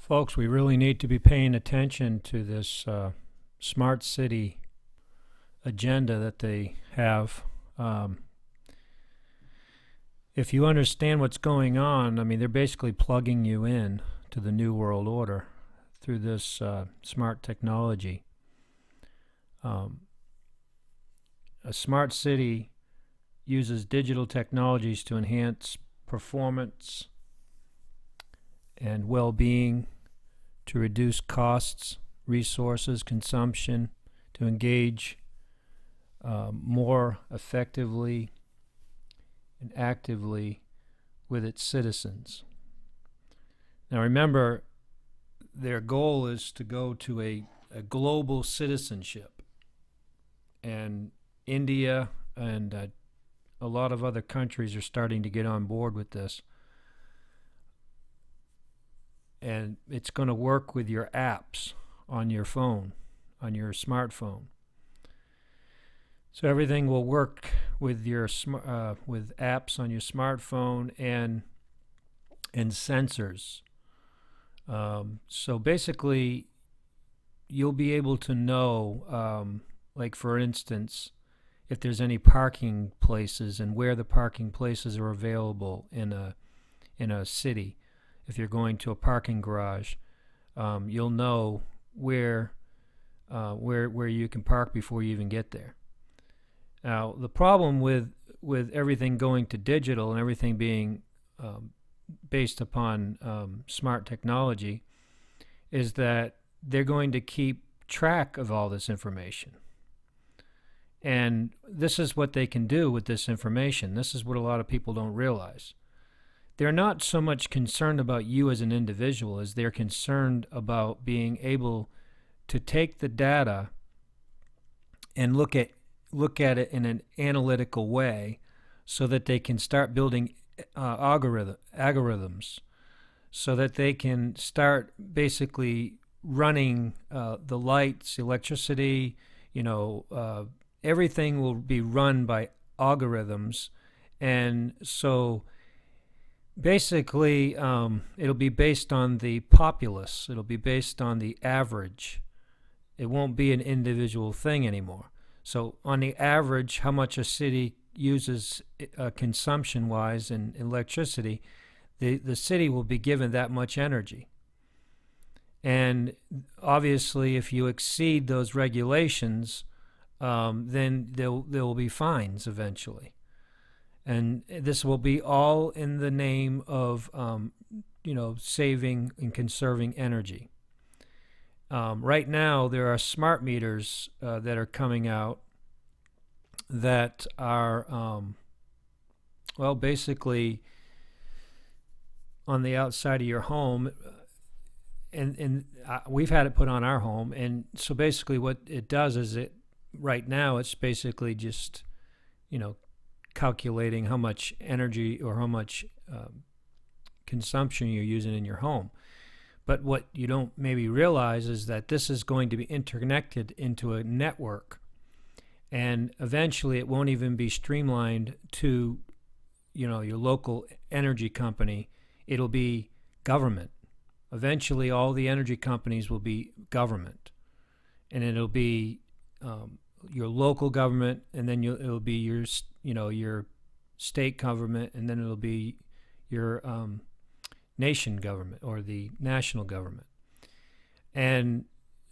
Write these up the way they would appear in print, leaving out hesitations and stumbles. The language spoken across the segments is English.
Folks, we really need to be paying attention to this smart city agenda that they have. Um, if you understand what's going on, I mean, they're basically plugging you in to the New World Order through this smart technology. Um, a smart city uses digital technologies to enhance performance and well-being, to reduce costs, resources, consumption, to engage more effectively and actively with its citizens. Now remember, their goal is to go to a global citizenship. And India and a lot of other countries are starting to get on board with this. And it's going to work with your apps on your phone, on your smartphone. So everything will work with your with apps on your smartphone and sensors. So basically, you'll be able to know, like for instance, if there's any parking places and where the parking places are available in a city. If you're going to a parking garage, you'll know where you can park before you even get there. Now, the problem with everything going to digital and everything being based upon smart technology is that they're going to keep track of all this information. And this is what they can do with this information. This is what a lot of people don't realize. They're not so much concerned about you as an individual as they're concerned about being able to take the data and look at it in an analytical way so that they can start building algorithms so that they can start basically running the lights, electricity, everything will be run by algorithms. And so basically, it'll be based on the populace. It'll be based on the average. It won't be an individual thing anymore. So on the average, how much a city uses consumption-wise in electricity, the city will be given that much energy. And obviously, if you exceed those regulations, then there will be fines eventually. And this will be all in the name of, saving and conserving energy. Right now, there are smart meters that are coming out that are, basically on the outside of your home. And we've had it put on our home. And so basically what it does is right now, it's basically just, calculating how much energy or how much consumption you're using in your home. But what you don't maybe realize is that this is going to be interconnected into a network, and eventually it won't even be streamlined to, your local energy company. It'll be government. Eventually, all the energy companies will be government, and it'll be your local government, and then it'll be your state government, and then it'll be your nation government or the national government. And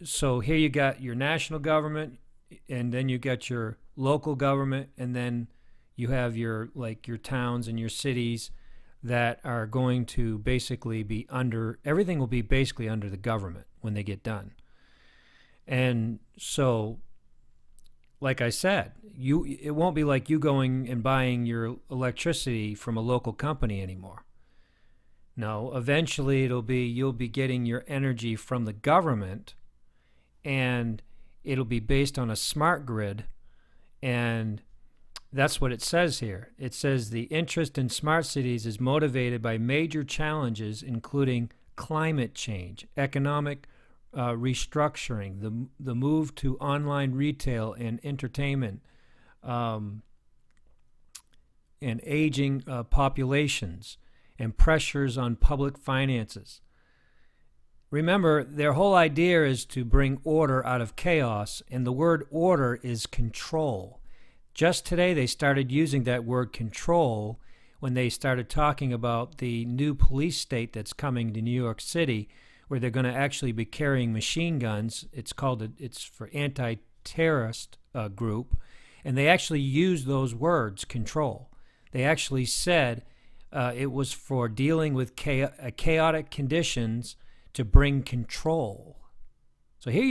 so here you got your national government, and then you got your local government, and then you have your towns and your cities that are going to basically be everything will be basically under the government when they get done. And so, like I said, it won't be like you going and buying your electricity from a local company anymore. No, eventually you'll be getting your energy from the government, and it'll be based on a smart grid. And that's what it says here. It says the interest in smart cities is motivated by major challenges, including climate change, economic restructuring, the move to online retail and entertainment, and aging populations, and pressures on public finances. Remember, their whole idea is to bring order out of chaos, and the word order is control. Just today, they started using that word control when they started talking about the new police state that's coming to New York City, where they're going to actually be carrying machine guns. It's for anti-terrorist group, and they actually use those words, control. They actually said it was for dealing with chaotic conditions to bring control. So here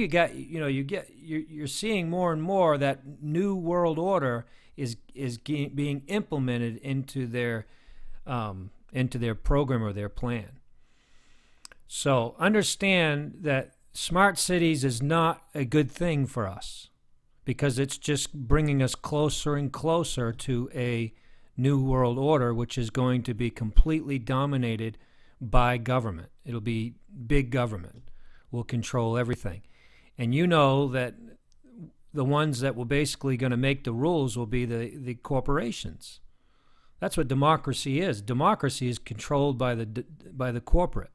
you're seeing more and more that new world order is being implemented into their program or their plan. So understand that smart cities is not a good thing for us, because it's just bringing us closer and closer to a new world order, which is going to be completely dominated by government. It'll be big government will control everything. And you know that the ones that will basically going to make the rules will be the corporations. That's what democracy is. Democracy is controlled by the corporate.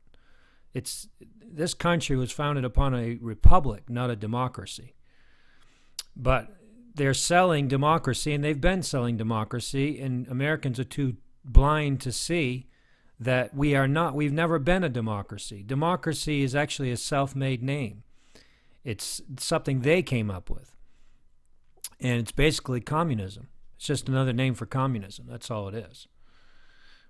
This country was founded upon a republic, not a democracy. But they're selling democracy, and they've been selling democracy, and Americans are too blind to see that we've never been a democracy. Democracy is actually a self-made name. It's something they came up with. And it's basically communism. It's just another name for communism. That's all it is.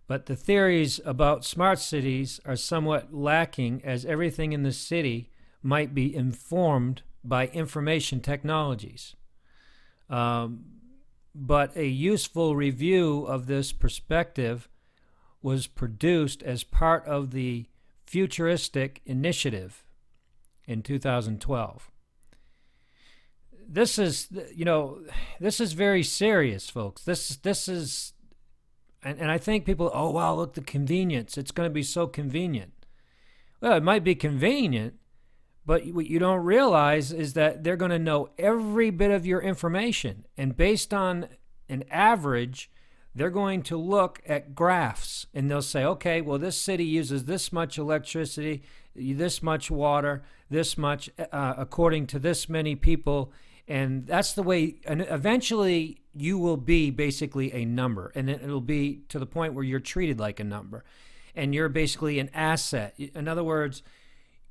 But the theories about smart cities are somewhat lacking, as everything in the city might be informed by information technologies. But a useful review of this perspective was produced as part of the Futuristic Initiative in 2012. This is very serious, folks. This is, and I think people, oh wow, look, the convenience. It's going to be so convenient. Well, it might be convenient, but what you don't realize is that they're going to know every bit of your information, and based on an average, they're going to look at graphs, and they'll say, okay, well, this city uses this much electricity, this much water, this much, according to this many people, and that's the way, and eventually you will be basically a number, and it'll be to the point where you're treated like a number, and you're basically an asset. In other words,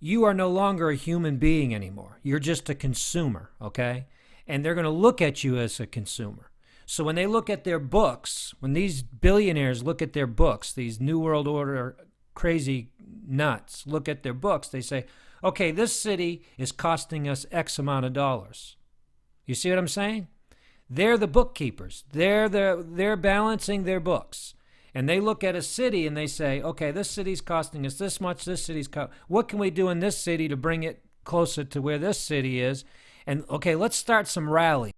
you are no longer a human being anymore. You're just a consumer, okay? And they're going to look at you as a consumer. So when they look at their books, when these billionaires look at their books, these New World Order crazy nuts look at their books, they say, okay, this city is costing us X amount of dollars. You see what I'm saying? They're the bookkeepers. They're balancing their books. And they look at a city and they say, okay, this city's costing us this much, what can we do in this city to bring it closer to where this city is? And okay, let's start some rallies.